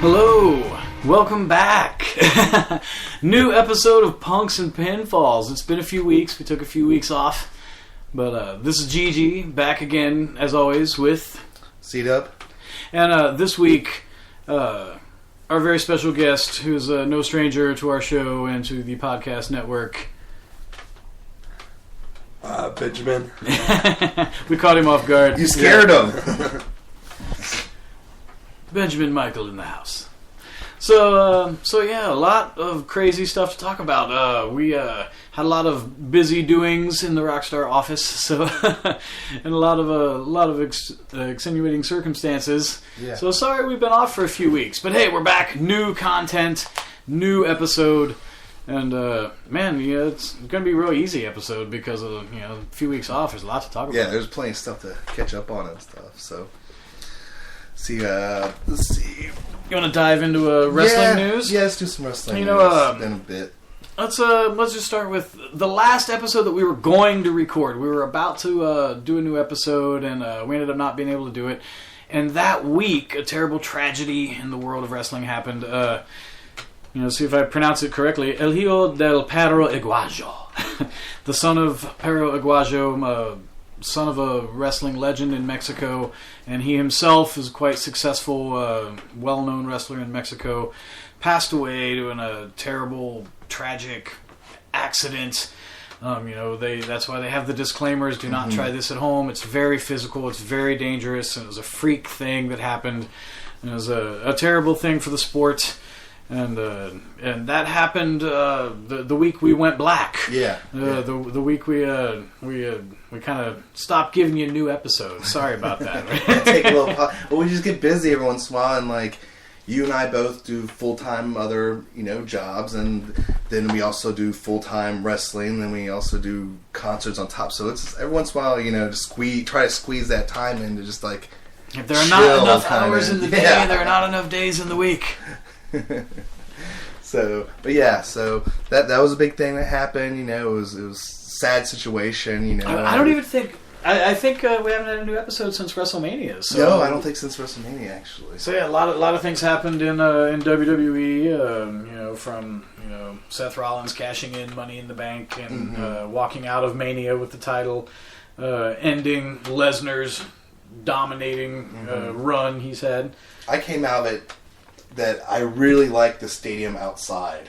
Hello, welcome back. New episode of Punks and Pinfalls. It's been a few weeks. We took a few weeks off. But this is Gigi, back again, as always, with C-Dub. And this week, our very special guest, who's no stranger to our show and to the podcast network. Benjamin. We caught him off guard. You scared him. Benjamin Michael in the house. So yeah, a lot of crazy stuff to talk about. We had a lot of busy doings in the Rockstar office, so and a lot of extenuating circumstances. Yeah. So sorry we've been off for a few weeks, but hey, we're back. New content, new episode, and man, yeah, it's gonna be a real easy episode because of a few weeks off. There's a lot to talk about. Yeah, there's plenty of stuff to catch up on and stuff. So. Let's see. You want to dive into wrestling news? Yeah, let's do some wrestling news. It's been a bit. Let's just start with the last episode that we were going to record. We were about to do a new episode, and we ended up not being able to do it. And that week, a terrible tragedy in the world of wrestling happened. See if I pronounce it correctly. El Hijo del Perro Aguayo. The son of Perro Aguayo, son of a wrestling legend in Mexico, and he himself is quite successful, well-known wrestler in Mexico, passed away in a terrible, tragic accident. That's why they have the disclaimers, do not try this at home. It's very physical, it's very dangerous, and it was a freak thing that happened. And it was a terrible thing for the sport. And that happened the week we went black. Yeah. The week we kind of stopped giving you new episodes. Sorry about that. Take a little pause. Well, we just get busy every once in a while, and like you and I both do full-time other jobs, and then we also do full-time wrestling. Then we also do concerts on top. So it's every once in a while, to try to squeeze that time in to just like. If there are not enough hours in the day, there are not enough days in the week. So that was a big thing that happened. It was a sad situation. I don't even think. I think we haven't had a new episode since WrestleMania. So. No, I don't think since WrestleMania actually. So yeah, a lot of things happened in WWE. From Seth Rollins cashing in Money in the Bank and walking out of Mania with the title, ending Lesnar's dominating run he's had. I came out of it that I really like the stadium outside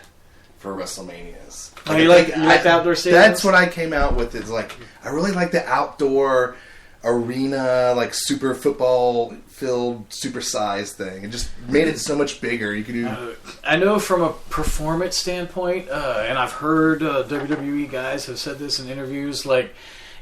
for WrestleManias. You like the outdoor stadiums? That's what I came out with. Is like I really like the outdoor arena, like super football filled, supersized thing. It just made it so much bigger. You could do. I know from a performance standpoint, and I've heard WWE guys have said this in interviews. Like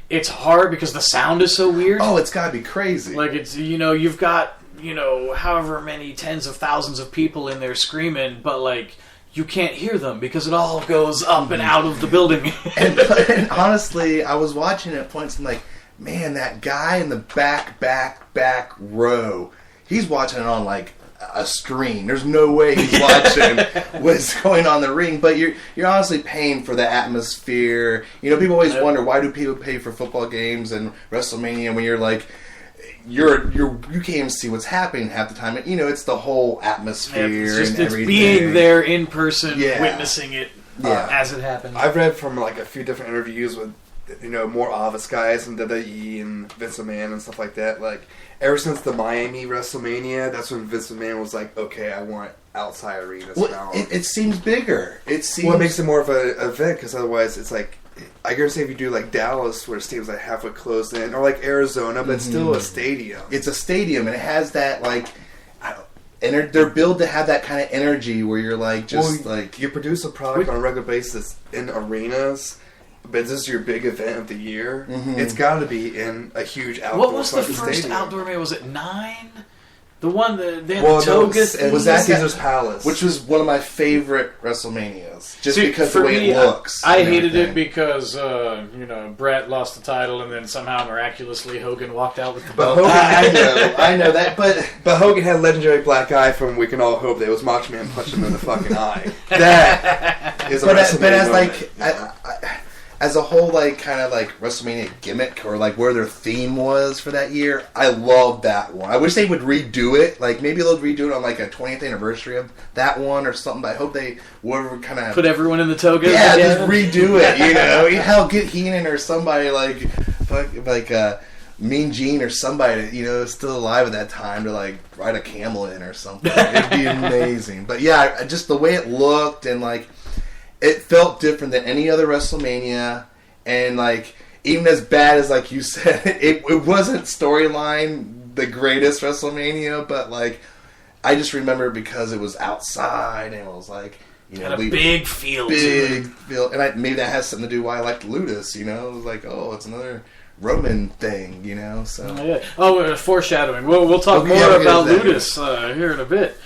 it's hard because the sound is so weird. Oh, it's gotta be crazy. Like it's you've got. However many tens of thousands of people in there screaming, but like you can't hear them because it all goes up and out of the building. and honestly, I was watching at points and like, man, that guy in the back row, he's watching it on like a screen. There's no way he's watching what's going on in the ring, but you're honestly paying for the atmosphere. People always wonder, why do people pay for football games and WrestleMania when you're like, you can't even see what's happening half the time. It's the whole atmosphere and everything. It's being there in person, witnessing it as it happens. I've read from like a few different interviews with more office guys in WWE and Vince McMahon and stuff like that. Like ever since the Miami WrestleMania, that's when Vince McMahon was like, "Okay, I want outside arenas now." It seems bigger. It makes it more of an event because otherwise it's like. I guess if you do like Dallas, where the stadium's like halfway closed in, or like Arizona, but it's still a stadium. It's a stadium, and it has that like, and they're built to have that kind of energy where you're like you produce a product on a regular basis in arenas, but this is your big event of the year. It's got to be in a huge outdoor. What was the first stadium. Outdoor Mania? Was it 9? The one that they had the togas. It was at Caesar's Palace, which was one of my favorite WrestleManias, just because the way it looks. I hated it because Brett lost the title, and then somehow miraculously Hogan walked out with the belt. I know that, but Hogan had a legendary black eye from We Can All Hope that it was Macho Man punched him in the fucking eye. That is a WrestleMania moment. as a whole, like, kind of like WrestleMania gimmick, or like where their theme was for that year, I love that one. I wish they would redo it. Like, maybe they'll redo it on like a 20th anniversary of that one or something. But I hope they would kind of put everyone in the togas. Yeah, again. just redo it. You know, hell, get Heenan or somebody like Mean Gene or somebody, you know, still alive at that time to like ride a camel in or something. It'd be amazing. But yeah, just the way it looked and like. It felt different than any other WrestleMania, and like even as bad as like you said, it wasn't storyline the greatest WrestleMania, but like I just remember it because it was outside and it was like had a big field, and maybe that has something to do why I liked Ludus. You know, it was like it's another Roman thing. You know, so foreshadowing. We'll talk more about Ludus here in a bit.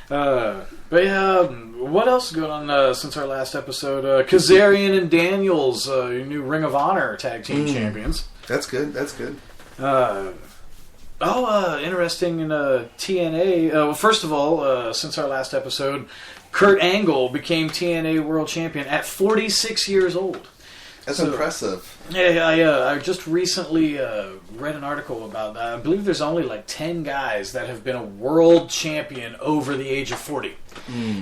But yeah, what else is going on since our last episode? Kazarian and Daniels, your new Ring of Honor tag team champions. That's good. Interesting in TNA. Well, first of all, since our last episode, Kurt Angle became TNA World Champion at 46 years old. That's impressive. Yeah, I just recently read an article about that. I believe there's only like 10 guys that have been a world champion over the age of 40.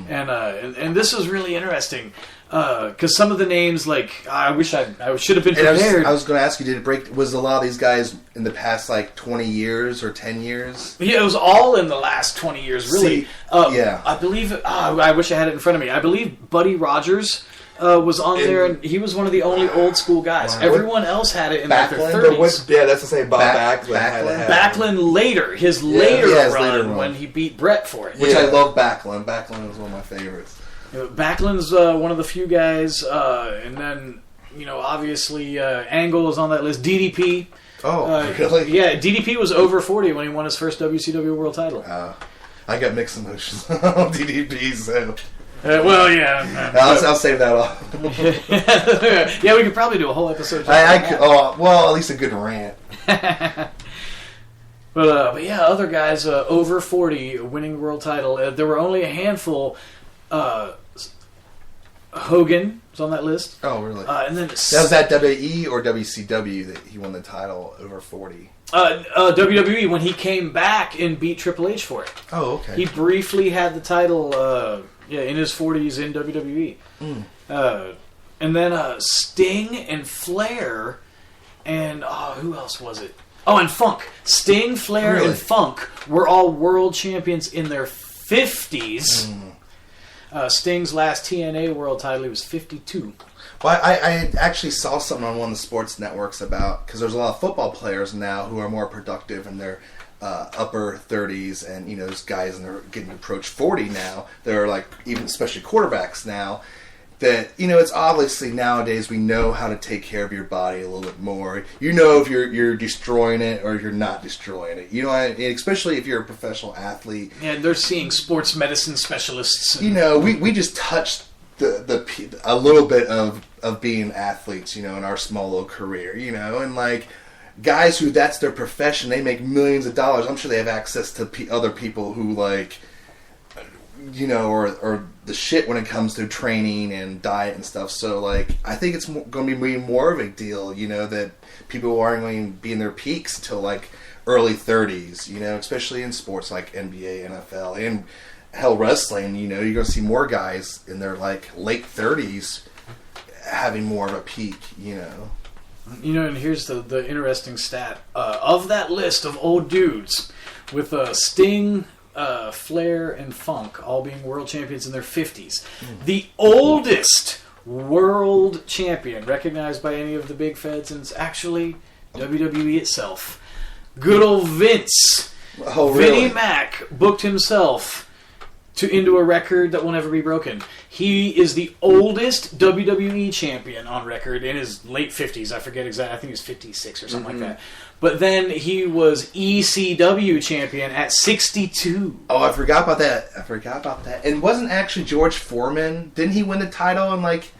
And this is really interesting because some of the names, like, I wish I should have been prepared. I was going to ask you, did it break? Was a lot of these guys in the past like 20 years or 10 years? Yeah, it was all in the last 20 years, really. Yeah. I believe, I wish I had it in front of me. I believe Buddy Rogers was on there, and he was one of the only old school guys. Wow. Everyone else had it in like their 30s. That's the same. Bob Backlund. Backlund later, his later run when he beat Brett for it. Which I love Backlund. Backlund was one of my favorites. Backlund's one of the few guys, and then, obviously Angle is on that list. DDP. Oh, really? Yeah, DDP was over 40 when he won his first WCW World title. I got mixed emotions on DDP, so... I'll save that off. Yeah, we could probably do a whole episode. At least a good rant. But yeah, other guys over 40 winning the world title. There were only a handful. Hogan was on that list. Oh, really? And then was that WWE or WCW that he won the title over 40? WWE, when he came back and beat Triple H for it. Oh, okay. He briefly had the title. In his 40s in WWE. And then Sting and Flair and who else was it? Oh, and Funk. Sting, Flair, and Funk were all world champions in their 50s. Sting's last TNA world title, he was 52. Well, I actually saw something on one of the sports networks about, because there's a lot of football players now who are more productive in their upper 30s, and there's guys and they're getting approached 40 now. They're like, even especially quarterbacks now, that it's obviously nowadays we know how to take care of your body a little bit more. If you're destroying it or if you're not destroying it. Especially if you're a professional athlete. Yeah, they're seeing sports medicine specialists. We just touched a little bit of being athletes, in our small little career, and like. Guys who that's their profession, they make millions of dollars. I'm sure they have access to other people who like, or the shit when it comes to training and diet and stuff. So like, I think it's going to be more of a deal, that people aren't going to be in their peaks until like early 30s, especially in sports like NBA, NFL, and hell wrestling. You're going to see more guys in their like late 30s having more of a peak, and here's the interesting stat. Of that list of old dudes, with Sting, Flair, and Funk all being world champions in their 50s, the oldest world champion recognized by any of the big feds is actually WWE itself. Good old Vince. Oh, really? Vinnie Mac booked himself into a record that will never be broken. He is the oldest WWE champion on record in his late 50s. I forget exactly. I think he's 56 or something like that. But then he was ECW champion at 62. Oh, I forgot about that. And wasn't actually George Foreman? Didn't he win the title in like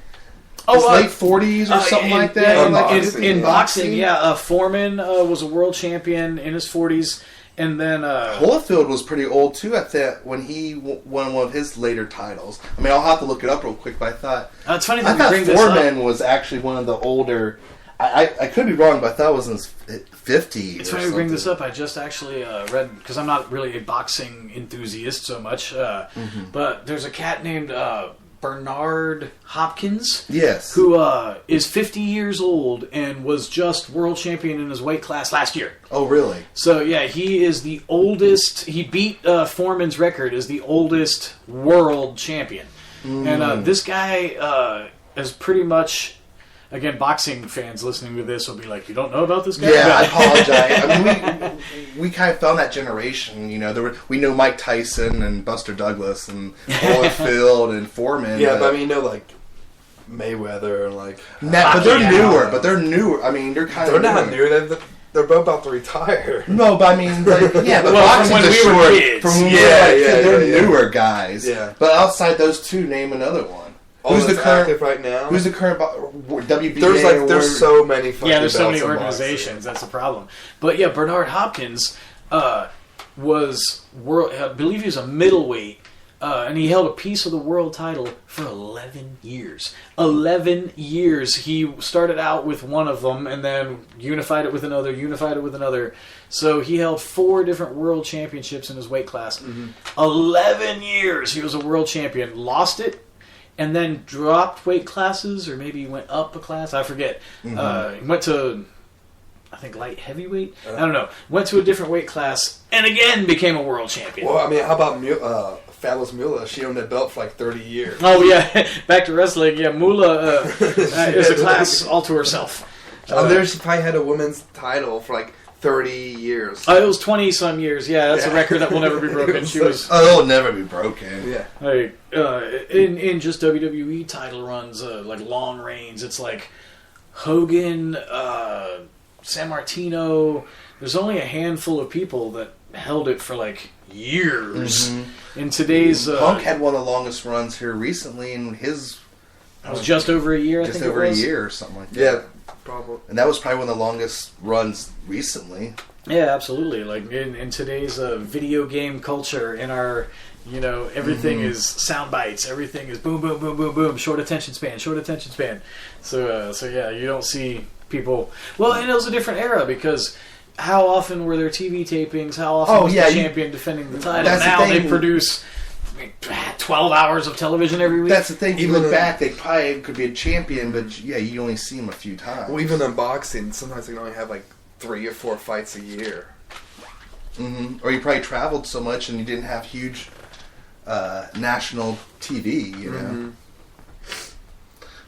his late 40s or something like that? In boxing, yeah. Foreman was a world champion in his 40s. And then Holyfield was pretty old too at that when he won one of his later titles. I mean, I'll have to look it up real quick, but I thought it's funny that I we bring thought this up. Foreman was actually one of the older. I could be wrong, but I thought it was in his 50s. It's funny we bring this up. I just actually read, because I'm not really a boxing enthusiast so much, but there's a cat named Bernard Hopkins. Yes. Who is 50 years old and was just world champion in his weight class last year. Oh, really? So, yeah, he is the oldest. He beat Foreman's record as the oldest world champion. And this guy is pretty much... Again, boxing fans listening to this will be like, "You don't know about this guy?" Yeah, I apologize. I mean, we kind of fell in that generation. You know, we know Mike Tyson and Buster Douglas and Holyfield and Foreman. Yeah, but I mean, like Mayweather and like. But they're newer. But they're newer. I mean, they're kind of. They're not new. They're both about to retire. No, but I mean, like, yeah, but well, boxing's from when we were kids. From when we were like kids, they're newer guys. Yeah. But outside those two, name another one. Who's the current right now? Who's the current WBA? There's so many. There's so many organizations. That's the problem. But yeah, Bernard Hopkins was world. I believe he was a middleweight, and he held a piece of the world title for 11 years. 11 years. He started out with one of them, and then unified it with another. So he held 4 different world championships in his weight class. 11 years. He was a world champion. Lost it. And then dropped weight classes, or maybe went up a class. I forget. Went to, I think, light heavyweight. I don't know. Went to a different weight class, and again became a world champion. Well, I mean, how about Fabulous Moolah? She owned that belt for like 30 years. Oh yeah, back to wrestling. Yeah, Moolah is a class all to herself. She probably had a women's title for like 30 years. It was 20-some years. Yeah, that's a record that will never be broken. She was. Oh, it'll never be broken. Yeah. Like in just WWE title runs, like long reigns, it's like Hogan, San Martino. There's only a handful of people that held it for like years. In today's Punk had one of the longest runs here recently, and his was just over a year. Just over a year or something like that. Yeah. Probably. And that was probably one of the longest runs recently. Yeah, absolutely. Like in today's video game culture, in our, everything is sound bites. Everything is boom, boom, boom, boom, boom. Short attention span. So yeah, you don't see people. Well, and it was a different era because how often were there TV tapings? How often was the champion defending the title? Now they produce 12 hours of television every week. That's the thing. You look back, they probably could be a champion, but yeah, you only see them a few times. Well, even in boxing, sometimes they can only have like 3 or 4 fights a year. Or you probably traveled so much and you didn't have huge national TV, you know.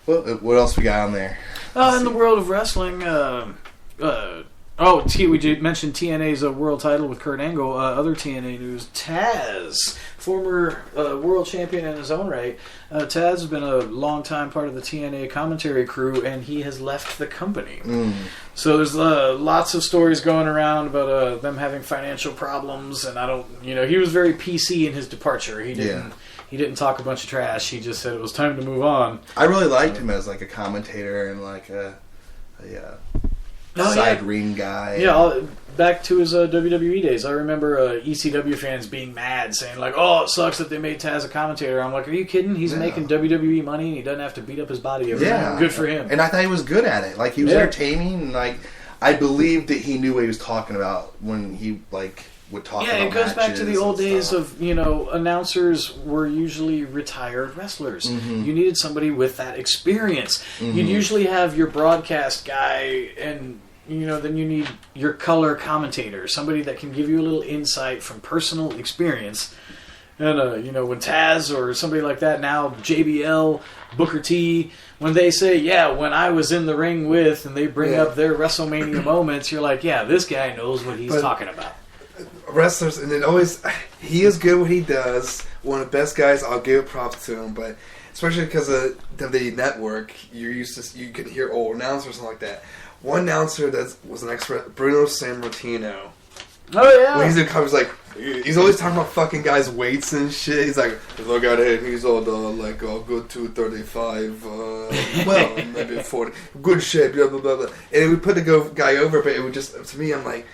Well, what else we got on there? In the world of wrestling, we did mention TNA's world title with Kurt Angle. Other TNA news: Taz, former world champion in his own right. Taz has been a long-time part of the TNA commentary crew, and he has left the company. So there's lots of stories going around about them having financial problems, and he was very PC in his departure. He didn't talk a bunch of trash. He just said it was time to move on. I really liked him as like a commentator and like a side ring guy. Yeah, back to his WWE days. I remember ECW fans being mad, saying like, "Oh, it sucks that they made Taz a commentator." I'm like, "Are you kidding? He's making WWE money and he doesn't have to beat up his body every night. Good for him." And I thought he was good at it. Like he was entertaining, and like I believed that he knew what he was talking about when he would talk about it goes back to the old days stuff. of, announcers were usually retired wrestlers. You needed somebody with that experience. You'd usually have your broadcast guy, and then you need your color commentator, somebody that can give you a little insight from personal experience. And when Taz or somebody like that, now JBL, Booker T, when they say, when I was in the ring with, and they bring up their WrestleMania moments, you're like, this guy knows what he's talking about. Wrestlers, and he is good what he does. One of the best guys. I'll give props to him, but especially because of the network, you can hear old announcers and like that. One announcer that was an expert, Bruno Sammartino. Oh yeah. When he's in coverage, he's always talking about fucking guys' weights and shit. He's like, look at him, he's all a good 235, maybe 40, good shape, blah blah blah blah. And we put the guy over, but it would just, to me, I'm like,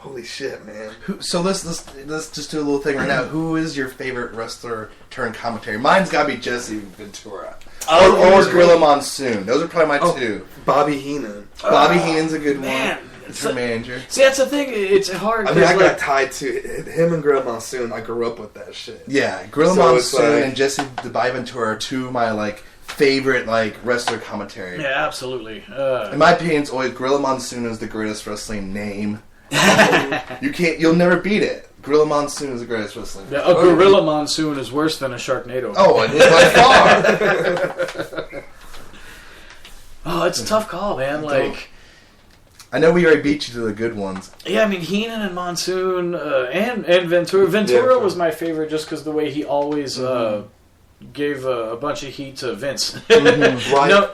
Holy shit, man. So let's just do a little thing right now. Who is your favorite wrestler turned commentary? Mine's got to be Jesse Ventura. Or Gorilla Monsoon. Those are probably my two. Bobby Heenan. Bobby Heenan's a good one. It's a manager. See, that's the thing. It's hard. I mean, I got tied to him and Gorilla Monsoon. I grew up with that shit. Yeah, Gorilla Monsoon and Jesse the Bobby Ventura are two of my favorite wrestler commentary. Yeah, absolutely. In my opinion, it's always Gorilla Monsoon is the greatest wrestling name. You'll never beat it. Gorilla Monsoon is the greatest wrestling. Yeah, a Gorilla Monsoon is worse than a Sharknado. Oh, by far. Oh, it's a tough call, man. I know we already beat you to the good ones. Yeah, I mean, Heenan and Monsoon and Ventura. Ventura was my favorite just because the way he always gave a bunch of heat to Vince. Right.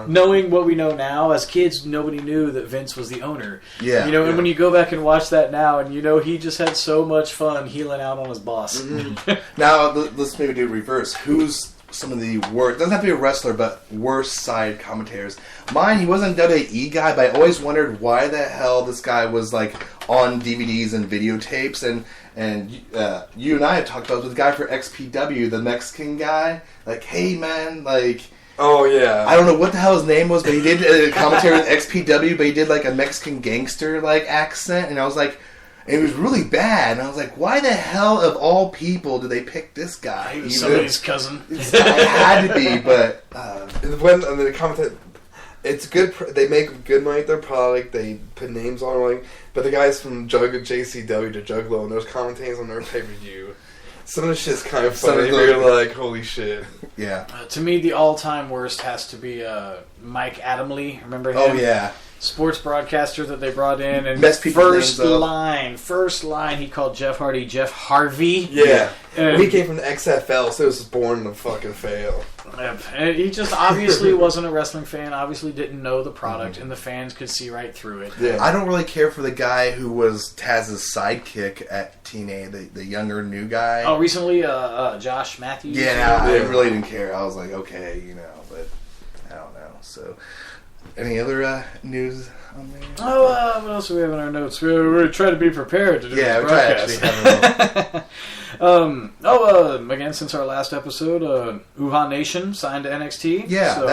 Knowing what we know now, as kids, nobody knew that Vince was the owner. Yeah. And when you go back and watch that now, and he just had so much fun healing out on his boss. Mm-hmm. Now, let's maybe do reverse. Who's some of the worst, doesn't have to be a wrestler, but worst side commentators? Mine, he wasn't a WWE guy, but I always wondered why the hell this guy was on DVDs and videotapes, and you and I have talked about the guy for XPW, the Mexican guy. Hey man, oh yeah, I don't know what the hell his name was, but he did a commentary with XPW, but he did a Mexican gangster accent, and I was and it was really bad, and I was why the hell of all people did they pick this guy? He was somebody's cousin. It had to be, but when the commentate, it's good. They make good money with their product. They put names on it, but the guys from JCW to Juggalo and those commentators on their pay-per-view, some of the shit's kind of funny. You're holy shit. Yeah. To me, the all-time worst has to be Mike Adamle. Remember him? Oh yeah. Sports broadcaster that they brought in, and first line he called Jeff Hardy Jeff Harvey. Yeah, he came from the XFL, so he was born to fucking fail. And he just obviously wasn't a wrestling fan. Obviously didn't know the product, and the fans could see right through it. Yeah. I don't really care for the guy who was Taz's sidekick at TNA, the younger new guy. Oh, recently, Josh Matthews. Yeah, I really didn't care. I was okay, but I don't know. So. Any other news on there? Oh, what else do we have in our notes? We're trying to be prepared to do this broadcast. Again, since our last episode, Wuhan Nation signed to NXT. Yeah, so.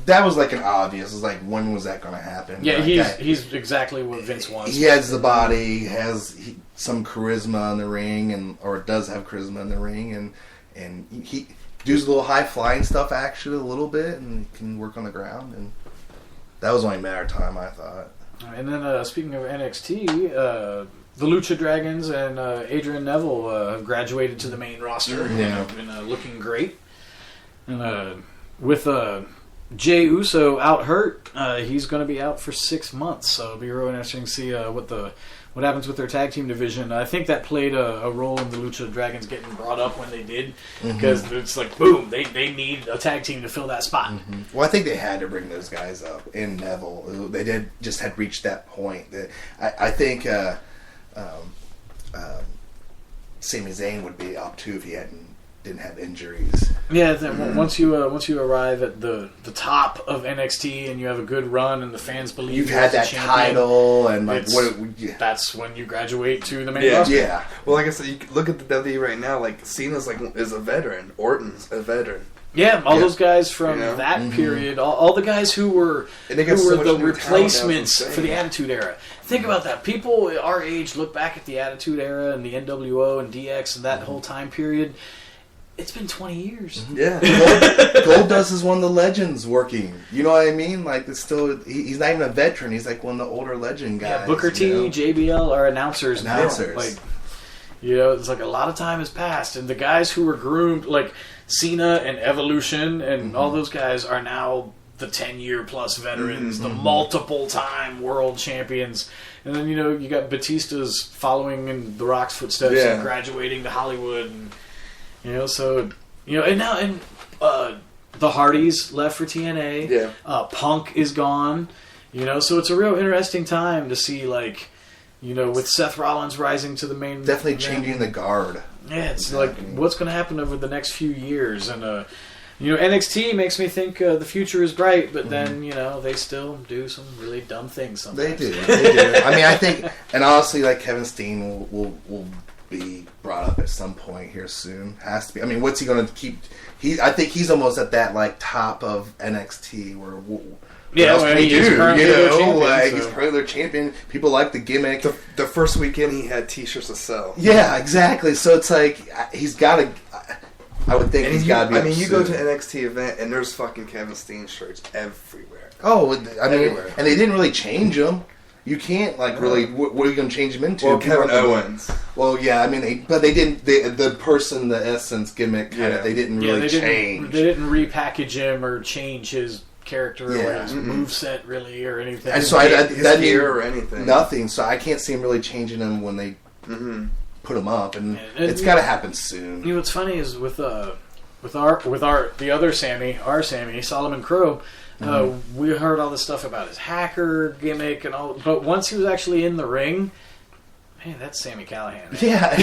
that was an obvious. It was when was that going to happen? Yeah, he's exactly what Vince wants. He has the body, has some charisma in the ring, or does have charisma in the ring, and he does a little high flying stuff actually a little bit, and can work on the ground and. That was only a matter of time, I thought. And then, speaking of NXT, the Lucha Dragons and Adrian Neville have graduated to the main roster and have been looking great. And with Jey Uso out hurt, he's going to be out for 6 months. So it'll be really interesting to see what happens with their tag team division. I think that played a role in the Lucha Dragons getting brought up when they did, because it's boom, they need a tag team to fill that spot. Mm-hmm. Well, I think they had to bring those guys up in Neville. They had reached that point. I think Sami Zayn would be up too if he didn't have injuries. Yeah, once you arrive at the top of NXT and you have a good run and the fans believe you've had that title and that's when you graduate to the main roster. Yeah. Well, like I said, you look at the WWE right now. Cena's is a veteran. Orton's a veteran. Yeah, all those guys from that period, all the guys who were the replacements for the Attitude Era. Think about that. People our age look back at the Attitude Era and the NWO and DX and that whole time period. It's been 20 years. Yeah. Goldust is one of the legends working. You know what I mean? It's still, he's not even a veteran. He's one of the older legend guys. Yeah, Booker T, JBL are announcers now. It's a lot of time has passed. And the guys who were groomed, Cena and Evolution and all those guys are now the 10-year plus veterans, the multiple-time world champions. And then, you got Batista's following in The Rock's footsteps and graduating to Hollywood and... and the Hardys left for TNA. Yeah. Punk is gone. So it's a real interesting time to see, with Seth Rollins rising to the main. Definitely changing the guard. Yeah, it's what's going to happen over the next few years, and NXT makes me think the future is bright, but then they still do some really dumb things sometimes. They do. I mean, I think, and honestly, like Kevin Steen will be brought up at some point here soon. Has to be. I mean, what's he going to keep? I think he's almost at that like top of NXT where. What else can he do? He's currently he's currently their champion. People like the gimmick. The first weekend he had T-shirts to sell. Yeah, exactly. So it's like he's got to. I would think he's got to be. I mean, you go to an NXT event and there's fucking Kevin Steen shirts everywhere. Oh, I mean, and they didn't really change them. You can't really. What are you going to change him into? Well, Kevin Owens. Well, yeah. I mean, they didn't. The person, the essence gimmick, they didn't really change. They didn't repackage him or change his character or his moveset really or anything. And so that gear or anything. Nothing. So I can't see him really changing him when they put him up, and it's got to happen soon. What's funny is with the other Sammy, our Sammy, Solomon Crow. We heard all this stuff about his hacker gimmick and all, but once he was actually in the ring, man, that's Sammy Callahan. Yeah,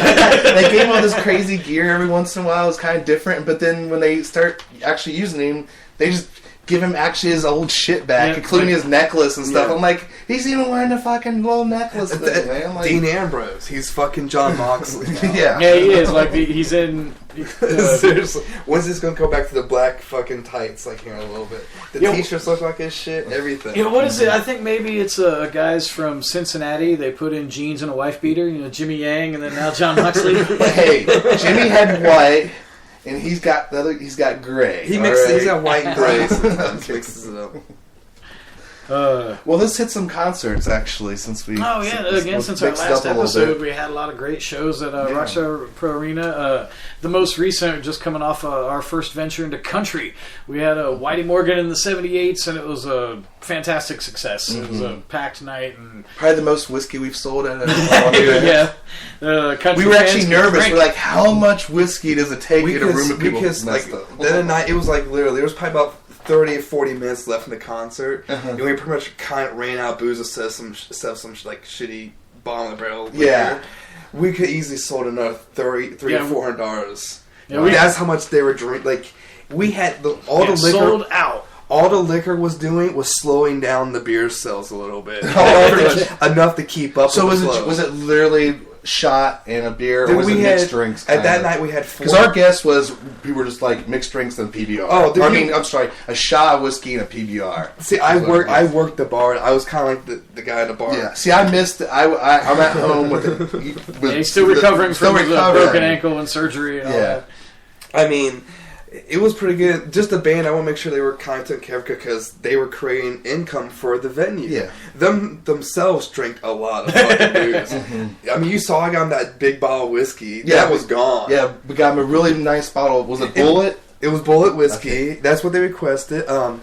they gave him all this crazy gear every once in a while. It was kind of different, but then when they start actually using him, they just give him actually his old shit back, including his necklace and stuff. I'm like, he's even wearing a fucking little necklace thing, man. Like, Dean Ambrose, he's fucking John Moxley. Yeah, he is. Like he's in. Seriously, when's this gonna go back to the black fucking tights? Like here in a little bit. The T-shirts look like his shit. Everything. What is it? I think maybe it's guys from Cincinnati. They put in jeans and a wife beater. Jimmy Yang, and then now John Moxley. Hey, Jimmy had white. And he's got gray. He's got white and gray. Sometimes mixes it up. Well, let's hit some concerts actually, since we. Oh yeah, since our last episode, we had a lot of great shows at Rockstar Pro Arena. The most recent, just coming off our first venture into country, we had Whitey Morgan in the 78s, and it was a fantastic success. It was a packed night, and probably the most whiskey we've sold at a country. We were actually nervous. We're like, how much whiskey does it take in a room of people? Because then at night, it was like literally, there was probably about 30 or 40 minutes left in the concert, and we pretty much kind of ran out of booze instead of some shitty bottom of the barrel. Yeah. We could easily sold another $300 or $400. Yeah, that's how much they were drinking. Like, we had the liquor sold out. All the liquor was doing was slowing down the beer sales a little bit. enough to keep up. So with was it literally shot and a beer, or was it mixed drinks? At that night, we had 4. Because our guess was we were just like mixed drinks and PBR. I'm sorry, a shot of whiskey and a PBR. See, I worked the bar. I was kind of like the guy at the bar. Yeah. See, I missed. I'm at home with he's still recovering from his broken ankle and surgery. And all that. I mean, it was pretty good. Just the band, I want to make sure they were kind of taken care of because they were creating income for the venue. Yeah. Themselves drank a lot of fucking booze. I mean, you saw I got him that big bottle of whiskey. Yeah, that was gone. Yeah, we got him a really nice bottle. Was it Bullet? It was Bullet whiskey. Okay. That's what they requested. But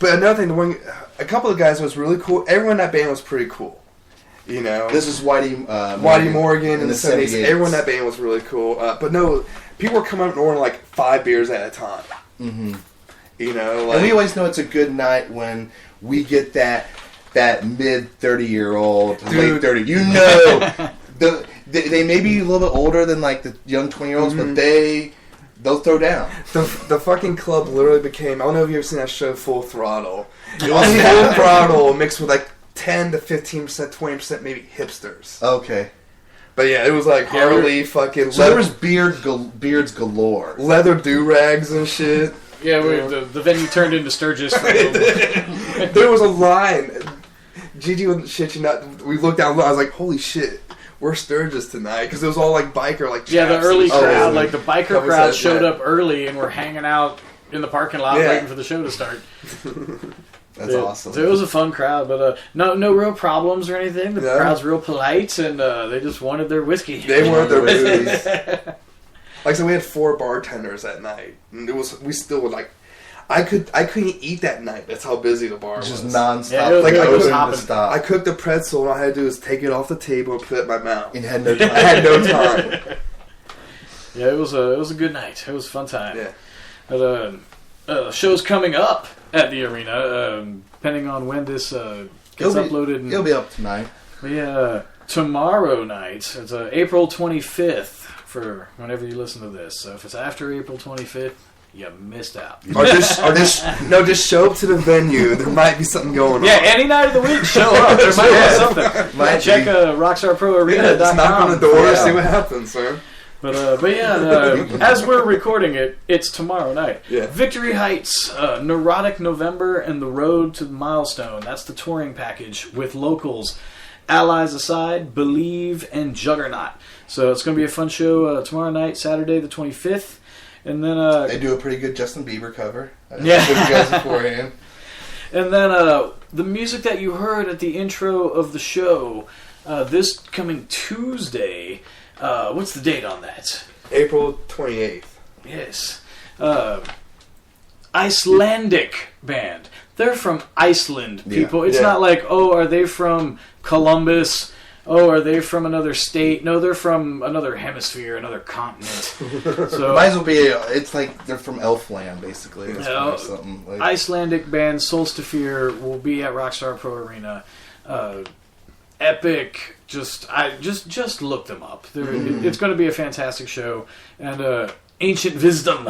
another thing, a couple of guys was really cool. Everyone in that band was pretty cool. This is Whitey Morgan in the 70s. Everyone in that band was really cool. But no, people were coming up and ordering like 5 beers at a time. Mm-hmm. And we always know it's a good night when we get that mid 30-year-old, late 30. They may be a little bit older than like the young 20-year-olds, but they'll throw down. The fucking club literally became. I don't know if you've ever seen that show Full Throttle. It was Full Throttle mixed with like 10 to 15%, 20% maybe hipsters. Okay. But yeah, it was like Harley fucking. So there was beards galore, leather do-rags and shit. Yeah, the venue turned into Sturgis. For a there was a line. Gigi wouldn't shit you not. We looked down low. I was like, holy shit. We're Sturgis tonight because it was all like biker, like the early crowd, like the biker crowd showed up early and were hanging out in the parking lot waiting for the show to start. That's awesome. So it was a fun crowd, but no real problems or anything. The crowd's real polite, and they just wanted their whiskey. They wanted their booze. Like I said, we had 4 bartenders that night, and we still were like, I couldn't eat that night. That's how busy the bar was. Just nonstop. Yeah, I couldn't stop. I cooked the pretzel, and all I had to do was take it off the table and put it in my mouth. And had no time. I had no time. Yeah, it was a good night. It was a fun time. Yeah. But shows coming up at the arena, depending on when this gets uploaded. It'll be up tonight. Yeah, tomorrow night. It's April 25th for whenever you listen to this. So if it's after April 25th, you missed out. Just show up to the venue. There might be something going on. Yeah, any night of the week, show up. There might be something. Check RockstarProArena.com. Just knock on the door, see what happens, man. But yeah, as we're recording it, it's tomorrow night. Yeah. Victory Heights, Neurotic November, and The Road to the Milestone. That's the touring package with locals. Allies Aside, Believe, and Juggernaut. So it's going to be a fun show tomorrow night, Saturday the 25th. And then they do a pretty good Justin Bieber cover. Yeah. You guys beforehand. And then the music that you heard at the intro of the show, this coming Tuesday. What's the date on that? April 28th. Yes. Icelandic band. They're from Iceland, people. Yeah. It's not like, oh, are they from Columbus? Oh, are they from another state? No, they're from another hemisphere, another continent. So might as well be. It's like they're from Elfland, basically. Something like. Icelandic band Solstafir will be at Rockstar Pro Arena. Epic. Just look them up. It's going to be a fantastic show. And Ancient Wisdom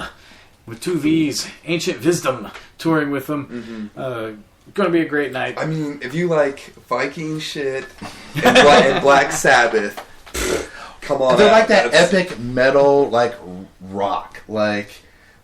with 2 V's. Ancient Wisdom touring with them. Going to be a great night. I mean, if you like Viking shit and Black Sabbath, come on. They're like that epic metal, like rock. Like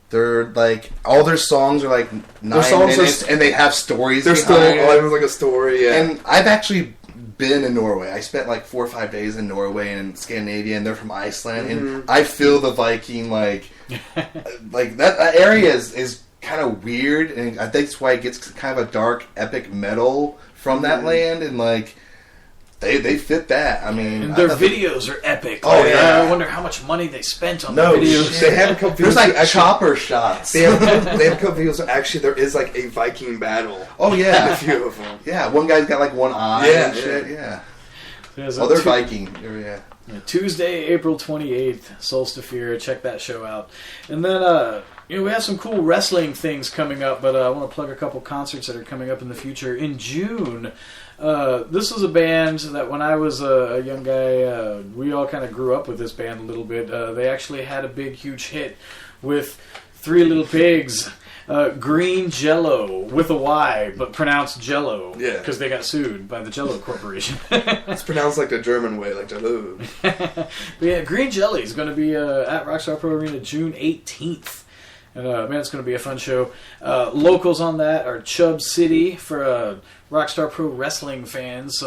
they're like all their songs are like 9 minutes, and they have stories. They're still like a story. Yeah. And I've actually been in Norway. I spent like 4 or 5 days in Norway and Scandinavia, and they're from Iceland, and I feel the Viking like that area is kind of weird, and I think that's why it gets kind of a dark, epic metal from that land, and like they fit that. I mean, and their videos are epic. Oh yeah, I wonder how much money they spent on the videos. Shit. They have a couple. There's like chopper shots. They have a couple videos. Actually, there is like a Viking battle. Oh yeah, a few of them. Yeah, one guy's got like one eye and shit. Yeah. They're Viking. Yeah. Tuesday, April 28th, Solstafir. Check that show out. And then, we have some cool wrestling things coming up, but I want to plug a couple concerts that are coming up in the future. In June, this was a band that when I was a young guy, we all kind of grew up with this band a little bit. They actually had a big, huge hit with 3 Little Pigs. Green Jello with a Y, but pronounced Jello. Yeah. Because they got sued by the Jello Corporation. It's pronounced like the German way, like Jello. But yeah, Green Jelly is going to be at Rockstar Pro Arena June 18th. And man, it's going to be a fun show. Locals on that are Chubb City for Rockstar Pro Wrestling fans.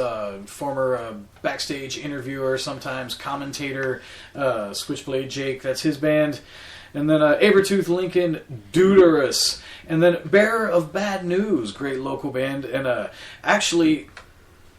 Former backstage interviewer, sometimes commentator, Switchblade Jake, that's his band. And then Abertooth Lincoln, Deuterus. And then Bearer of Bad News, great local band. And actually,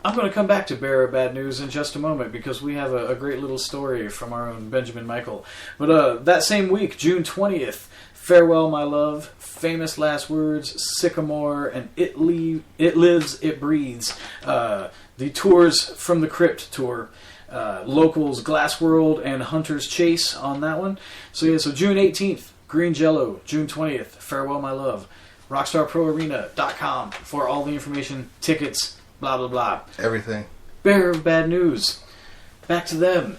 I'm going to come back to Bearer of Bad News in just a moment because we have a great little story from our own Benjamin Michael. But that same week, June 20th, Farewell My Love, Famous Last Words, Sycamore, and It Lives, It Breathes. The Tours from the Crypt tour. Locals Glass World and Hunter's Chase on that one. So June 18th, Green Jello. June 20th, Farewell My Love. RockstarProArena.com for all the information, tickets, blah, blah, blah. Everything. Bearer of Bad News. Back to them.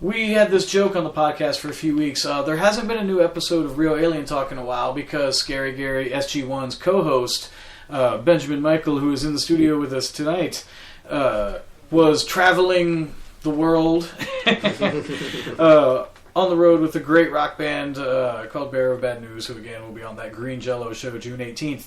We had this joke on the podcast for a few weeks. There hasn't been a new episode of Real Alien Talk in a while because Scary Gary, SG1's co-host, Benjamin Michael, who is in the studio with us tonight, was traveling the world on the road with a great rock band called Bearer of Bad News, who again will be on that Green Jello show June 18th.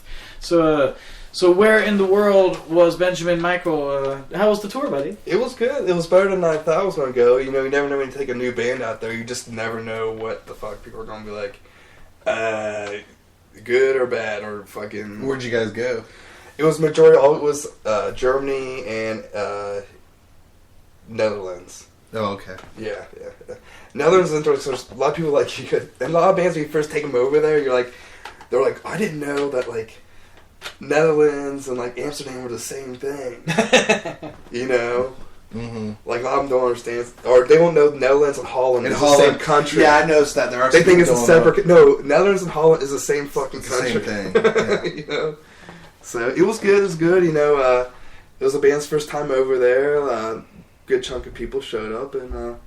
So where in the world was Benjamin Michael? How was the tour, buddy? It was good. It was better than I thought it was going to go. You never know when you take a new band out there. You just never know what the fuck people are going to be like. Good or bad or fucking... Where'd you guys go? It was majority, all it was Germany and Netherlands. Oh, okay. Yeah. Netherlands is interesting. There's a lot of people like you could, and a lot of bands when you first take them over there, they're like, I didn't know that like Netherlands and like Amsterdam were the same thing. Mm-hmm. Like a lot of them don't understand, or they won't know Netherlands and Holland is the same country. Yeah, I noticed that there are. They think it's a separate. No, Netherlands and Holland is the same fucking country. Same thing. Yeah. So it was good. It was good. It was the band's first time over there. Good chunk of people showed up, and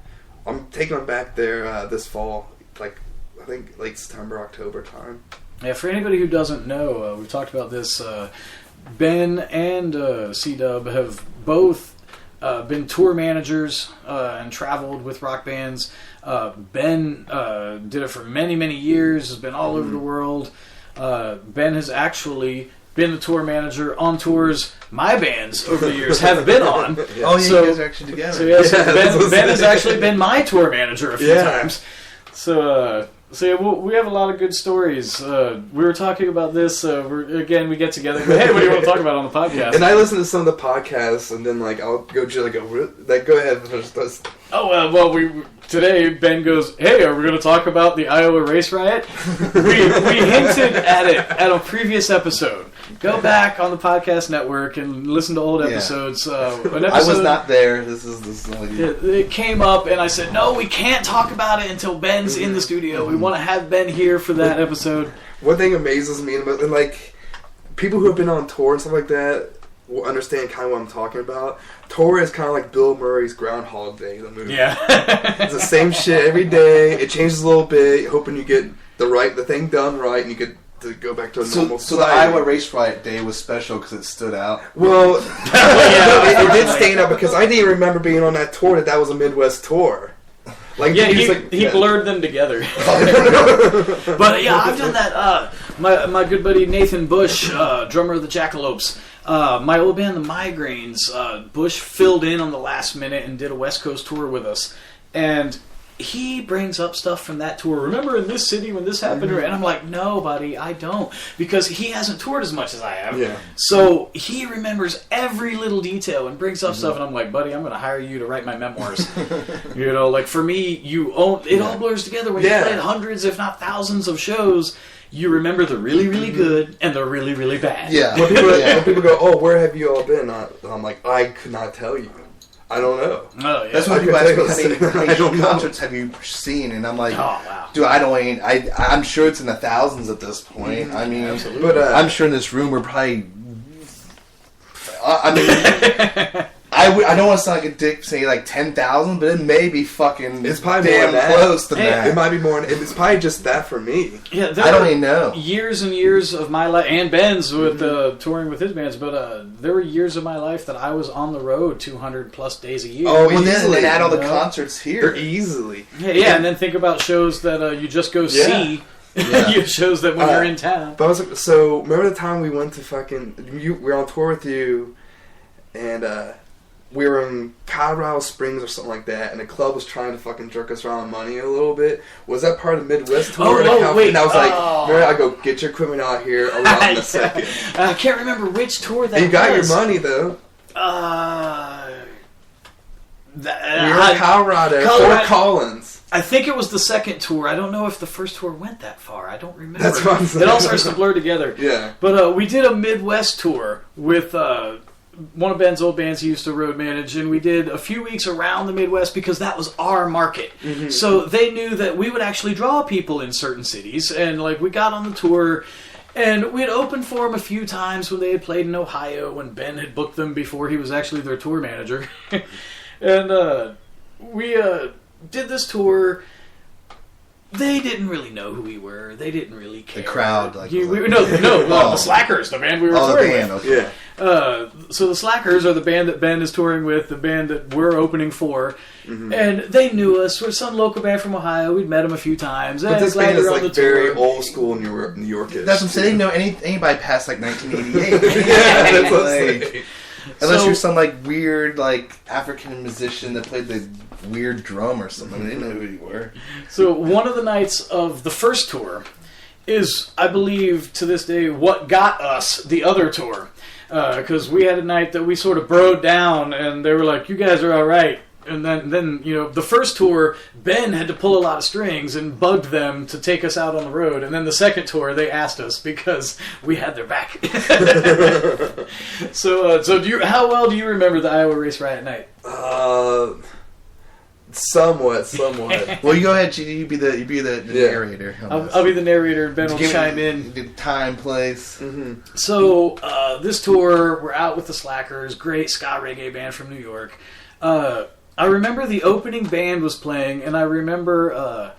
I'm taking them back there this fall. Like I think late September, October time. Yeah, for anybody who doesn't know, we've talked about this. Ben and C-Dub have both been tour managers and traveled with rock bands. Ben did it for many, many years, has been all over the world. Ben has actually been the tour manager on tours my bands over the years have been on. Yeah. Oh, yeah, you guys are actually together. So yes, Ben has actually been my tour manager a few times. So yeah, we have a lot of good stories. We were talking about this. We get together. Hey, what do you want to talk about on the podcast? And I listen to some of the podcasts, and then I'll go go ahead. Well, today Ben goes, hey, are we going to talk about the Iowa race riot? we hinted at it at a previous episode. Go back on the podcast network and listen to old episodes. An episode I was not there. This is it came up, and I said, no, we can't talk about it until Ben's in the studio. We want to have Ben here for that episode. One thing amazes me, and people who have been on tour and stuff like that will understand kind of what I'm talking about. Tour is kind of like Bill Murray's Groundhog Day, the movie. Yeah. It's the same shit every day. It changes a little bit, hoping you get the thing done right, and you get to go back to a normal So the Iowa Race Riot Day was special because it stood out. Well, it did stand out because I didn't remember being on that tour that was a Midwest tour. He blurred them together. But yeah, I've done that. My good buddy Nathan Bush, drummer of the Jackalopes, my old band the Migraines, Bush filled in on the last minute and did a West Coast tour with us, and he brings up stuff from that tour. Remember in this city when this happened? And I'm like, no, buddy, I don't. Because he hasn't toured as much as I have. Yeah. So he remembers every little detail and brings up stuff. And I'm like, buddy, I'm going to hire you to write my memoirs. For me, it all blurs together. When you played hundreds, if not thousands of shows, you remember the really, really good and the really, really bad. Yeah. When people go, oh, where have you all been? I'm like, I could not tell you. I don't know. Oh, yeah. That's why people ask me how many concerts have you seen, and I'm like, dude, I'm sure it's in the thousands at this point. I mean, absolutely. But I'm sure in this room we're probably. I don't want to sound like a dick saying 10,000, but it may be fucking. It's probably damn close to that. It might be more. It's probably just that for me. Yeah, I don't even know. Years and years of my life, and Ben's with touring with his bands, but there were years of my life that I was on the road 200 plus days a year. Oh, well, then add all the concerts here easily. Yeah, and then think about shows that you just go see. Yeah. You shows that when you're in town. But so remember the time we went to we were on tour with you, and we were in Colorado Springs or something like that, and the club was trying to fucking jerk us around money a little bit. Was that part of the Midwest tour? Wait. And I was like, I go, get your equipment out here around a second. I can't remember which tour that was. You got your money, though. We were in Colorado. Fort Collins. I think it was the second tour. I don't know if the first tour went that far. I don't remember. That's what I'm saying. It all starts to blur together. Yeah. But we did a Midwest tour with one of Ben's old bands he used to road manage, and we did a few weeks around the Midwest because that was our market. Mm-hmm. So they knew that we would actually draw people in certain cities, and we got on the tour, and we had opened for them a few times when they had played in Ohio, when Ben had booked them before he was actually their tour manager. And we did this tour. They didn't really know who we were. They didn't really care. The crowd, the Slackers, the band we were touring with. Okay. Yeah. So the Slackers are the band that Ben is touring with, the band that we're opening for, and they knew us. We're some local band from Ohio. We'd met them a few times. But this band is very old school New Yorkish. That's what I'm saying. They didn't know anybody past 1988. Unless you're some weird African musician that played the weird drum or something. They didn't know who you were. So one of the nights of the first tour is, I believe, to this day, what got us the other tour. Because we had a night that we sort of broed down, and they were like, "You guys are all right." And then the first tour, Ben had to pull a lot of strings and bugged them to take us out on the road. And then the second tour, they asked us because we had their back. So how well do you remember the Iowa Race Riot night? Somewhat. Well, you go ahead, you be the narrator. I'll be the narrator, and Ben will chime in. The time, place. Mm-hmm. So this tour, we're out with the Slackers, great ska reggae band from New York. I remember the opening band was playing, and I remember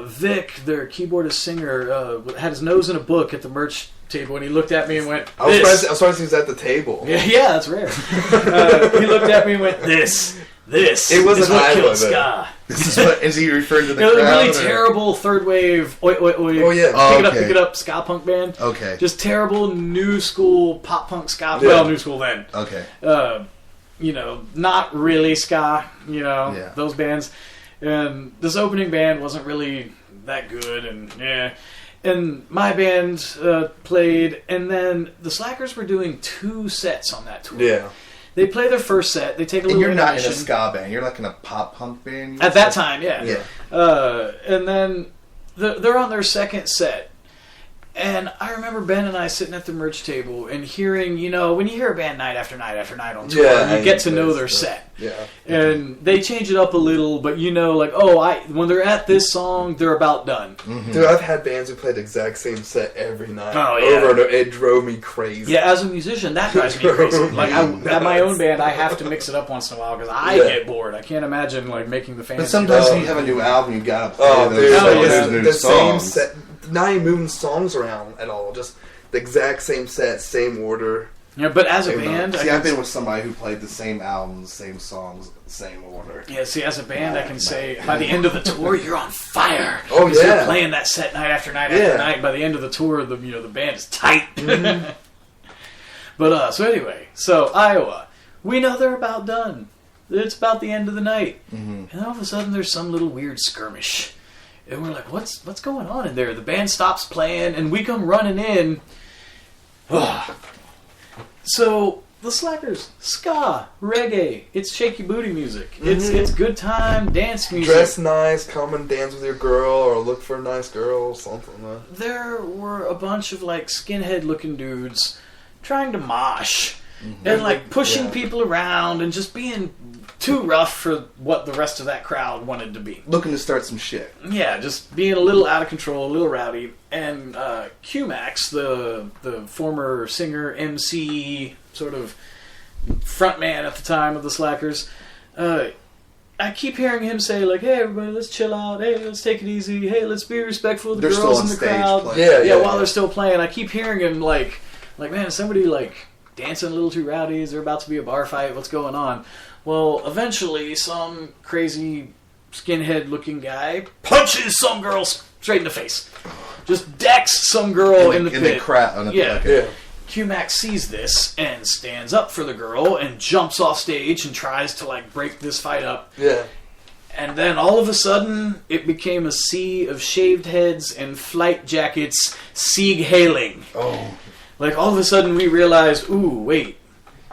Vic, their keyboardist singer, had his nose in a book at the merch table, and he looked at me and went, I was surprised he was at the table. Yeah, that's rare. He looked at me and went, this it was is an what Iowa, killed ska. This is what, is he referring to the It was a crowd? really terrible third wave, oi, Oh, yeah. pick it up, ska punk band. Okay. Just terrible new school pop punk ska. Yeah. Well, new school then. Okay. Not really ska, those bands. And this opening band wasn't really that good, and my band played, and then the Slackers were doing 2 sets on that tour. Yeah. They play their first set, they take a And little you're not in a intermission. ska band. You're like in a pop punk band. At that time, yeah. Yeah. And then they're on their second set. And I remember Ben and I sitting at the merch table and hearing, when you hear a band night after night after night on tour, you get to know their set. Yeah. And they change it up a little, but when they're at this song, they're about done. Mm-hmm. Dude, I've had bands who played the exact same set every night. Oh, yeah. Over and over. It drove me crazy. Yeah, as a musician, that drives me crazy. Like, at my own band, I have to mix it up once in a while because I get bored. I can't imagine, making the fans... But sometimes when you have a new album, you gotta play Oh, those dude, new the same songs. set. Not even moving songs around at all. Just the exact same set, same order. Yeah, but as a band... See, I've been with somebody who played the same albums, same songs, same order. Yeah, see, as a band, I can say, by the end of the tour, you're on fire. Oh, Because yeah. you're playing that set night after night after night. By the end of the tour, the band is tight. Mm-hmm. But, so anyway, Iowa. We know they're about done. It's about the end of the night. Mm-hmm. And all of a sudden, there's some little weird skirmish. And we're like, what's going on in there? The band stops playing, and we come running in. So, the Slackers, ska, reggae, it's shaky booty music. Mm-hmm. It's good time, dance music. Dress nice, come and dance with your girl, or look for a nice girl, or something. There were a bunch of, skinhead-looking dudes trying to mosh. And, pushing people around and just being too rough for what the rest of that crowd wanted to be. Looking to start some shit. Yeah, just being a little out of control, a little rowdy. And Q-Max, the former singer, MC, sort of frontman at the time of the Slackers, I keep hearing him say, hey, everybody, let's chill out. Hey, let's take it easy. Hey, let's be respectful of the They're girls still in on the stage crowd. playing. While they're still playing. I keep hearing him, man, is somebody, dancing a little too rowdy? Is there about to be a bar fight? What's going on? Well, eventually, some crazy skinhead-looking guy punches some girl straight in the face. Just decks some girl in the pit. In the crowd. Yeah. Q-Max sees this and stands up for the girl and jumps off stage and tries to, break this fight up. Yeah. And then all of a sudden, it became a sea of shaved heads and flight jackets sieg-hailing. Oh. All of a sudden we realized, ooh, wait,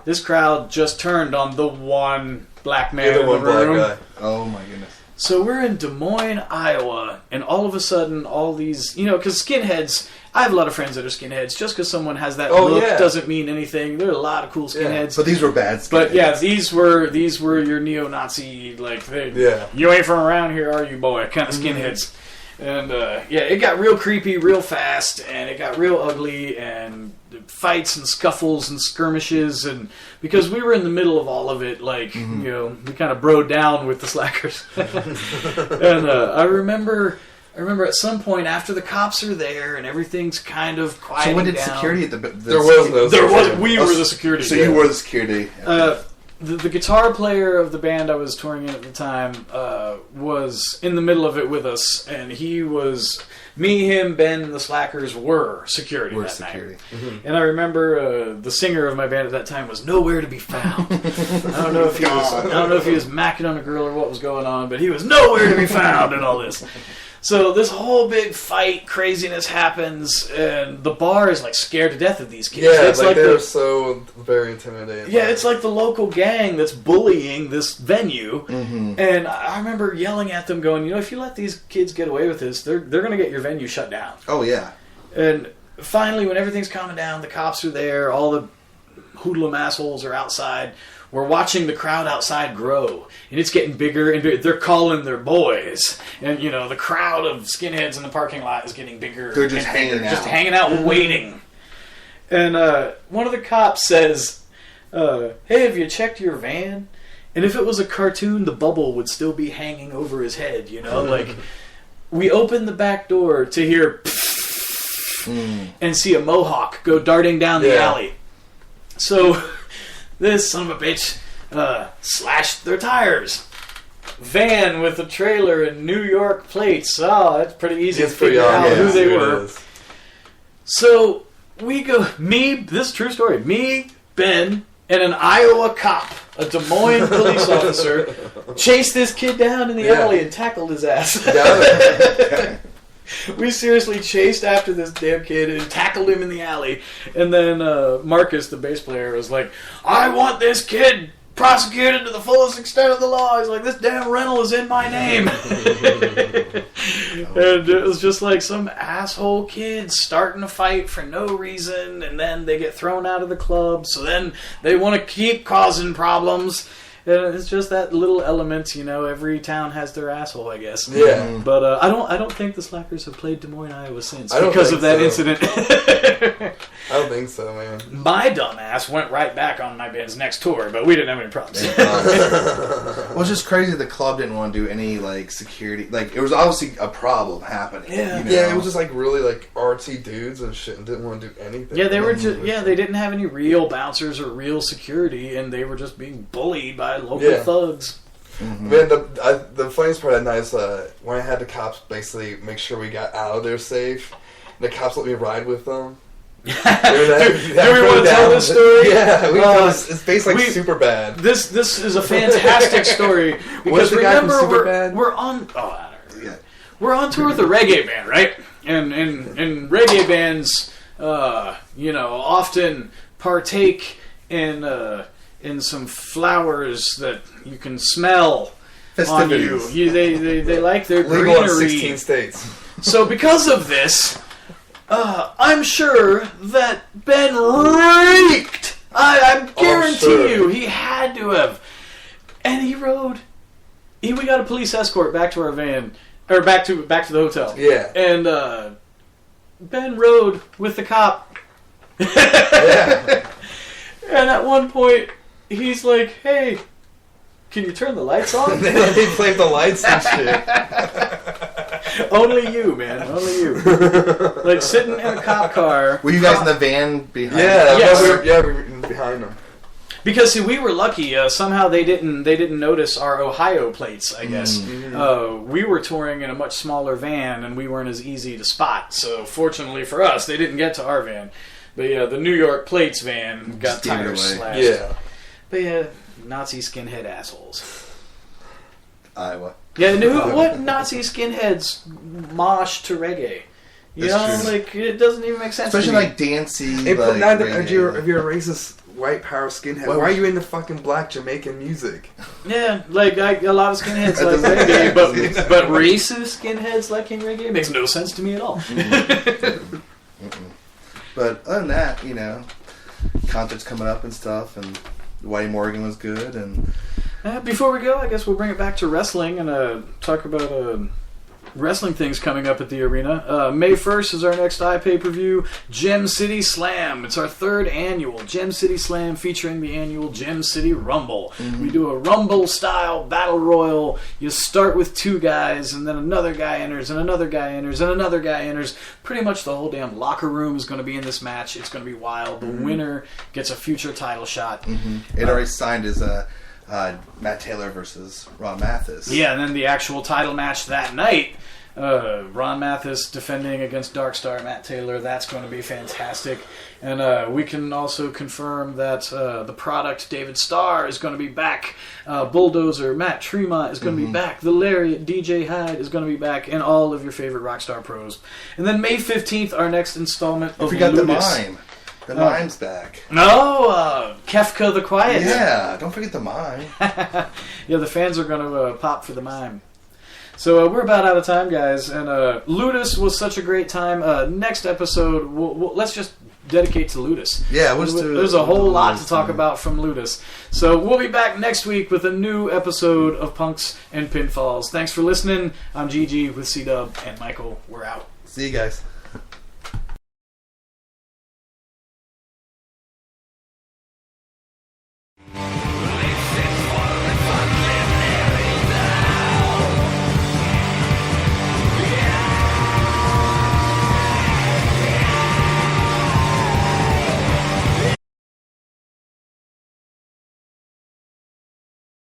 this crowd just turned on the one black man in the room. Black guy. Oh my goodness. So we're in Des Moines, Iowa, and all of a sudden all these, because skinheads, I have a lot of friends that are skinheads. Just because someone has that look doesn't mean anything. There are a lot of cool skinheads. But these were bad skinheads. But yeah, these were your neo-Nazi, you ain't from around here, are you, boy, kind of skinheads. And, it got real creepy real fast, and it got real ugly, and fights and scuffles and skirmishes, and because we were in the middle of all of it, we kind of broed down with the Slackers. And I remember at some point after the cops are there and everything's kind of quieting down. So when did security at the there was no security. We were the security. So you were the security. The guitar player of the band I was touring in at the time was in the middle of it with us, and he was... Me, him, Ben, and the Slackers were security that night. Mm-hmm. And I remember the singer of my band at that time was nowhere to be found. I don't know if he was macking on a girl or what was going on, but he was nowhere to be found in all this. So this whole big fight craziness happens, and the bar is scared to death of these kids. Yeah, it's they're so very intimidating. Yeah, it's like the local gang that's bullying this venue. Mm-hmm. And I remember yelling at them, going, if you let these kids get away with this, they're going to get your venue shut down. Oh yeah. And finally, when everything's calming down, the cops are there, all the hoodlum assholes are outside. We're watching the crowd outside grow, and it's getting bigger and bigger. They're calling their boys, and the crowd of skinheads in the parking lot is getting bigger. They're just hanging out, waiting. And one of the cops says, "Hey, have you checked your van?" And if it was a cartoon, the bubble would still be hanging over his head. we open the back door to hear and see a mohawk go darting down the alley. So this son of a bitch slashed their tires. Van with a trailer and New York plates. Oh, that's pretty easy to figure out who they were. So we go, this is a true story, me, Ben, and an Iowa cop, a Des Moines police officer, chased this kid down in the alley and tackled his ass. We seriously chased after this damn kid and tackled him in the alley. And then Marcus, the bass player, was like, I want this kid prosecuted to the fullest extent of the law. He's like, this damn rental is in my name. And it was just like some asshole kids starting a fight for no reason, and then they get thrown out of the club, so then they want to keep causing problems. And it's just that little element, every town has their asshole, I guess. Yeah. But I don't think the Slackers have played Des Moines, Iowa since because of that incident. I don't think so, man. My dumbass went right back on my band's next tour, but we didn't have any problems. Well, it's just crazy the club didn't want to do any, security. It was obviously a problem happening. Yeah. Yeah, it was just, really, artsy dudes and shit and didn't want to do anything. Yeah, they were just, they didn't have any real bouncers or real security, and they were just being bullied by local thugs. Mm-hmm. Man, the funniest part of that night is when I had the cops basically make sure we got out of there safe, the cops let me ride with them. Do we want to tell this story? Yeah, it's basically super bad. This is a fantastic story because remember we're on we're on tour with a reggae band, right? And reggae bands, often partake in some flowers that you can smell on you. They like their legal greenery. in 16 states. So because of this, I'm sure that Ben reeked. I guarantee you, he had to have. And he rode. We got a police escort back to our van, or back to the hotel. Yeah. And Ben rode with the cop. Yeah. And at one point, he's like, "Hey, can you turn the lights on?" They played the lights and shit. Only you, man. Only you. Sitting in a cop car. Were you guys in the van behind? Yeah, yes. we were behind them. Because see, we were lucky. Somehow they didn't notice our Ohio plates. I guess we were touring in a much smaller van, and we weren't as easy to spot. So fortunately for us, they didn't get to our van. But yeah, the New York plates van got tires slashed. Yeah. But yeah, Nazi skinhead assholes. Iowa. Yeah, what Nazi skinheads mosh to reggae? You know, it doesn't even make sense. Especially dancey. If you're a racist white power skinhead, why are you into fucking black Jamaican music? Yeah, a lot of skinheads like reggae, but racist skinheads liking reggae makes no sense to me at all. But other than that, concerts coming up and stuff, and Whitey Morgan was good. And before we go, I guess we'll bring it back to wrestling and talk about wrestling things coming up at the arena. May 1st is our next pay-per-view, Gem City Slam. It's our third annual Gem City Slam featuring the annual Gem City Rumble. Mm-hmm. We do a Rumble-style battle royal. You start with two guys, and then another guy enters, and another guy enters, and another guy enters. Pretty much the whole damn locker room is going to be in this match. It's going to be wild. The winner gets a future title shot. Mm-hmm. It already signed as Matt Taylor versus Ron Mathis. Yeah, and then the actual title match that night, Ron Mathis defending against Darkstar Matt Taylor. That's going to be fantastic. And we can also confirm that the product David Starr is going to be back. Bulldozer Matt Tremont is going to be back. The Lariat DJ Hyde is going to be back, and all of your favorite Rockstar pros. And then May 15th, our next installment of forgot Ludus. the mime. The mime's back. No, Kefka the Quiet. Yeah, don't forget the mime. Yeah, the fans are going to pop for the mime. So we're about out of time, guys. And Ludus was such a great time. Next episode, let's just dedicate to Ludus. Yeah, there's a whole lot to talk about from Ludus. So we'll be back next week with a new episode of Punks and Pinfalls. Thanks for listening. I'm Gigi with C-Dub and Michael. We're out. See you guys.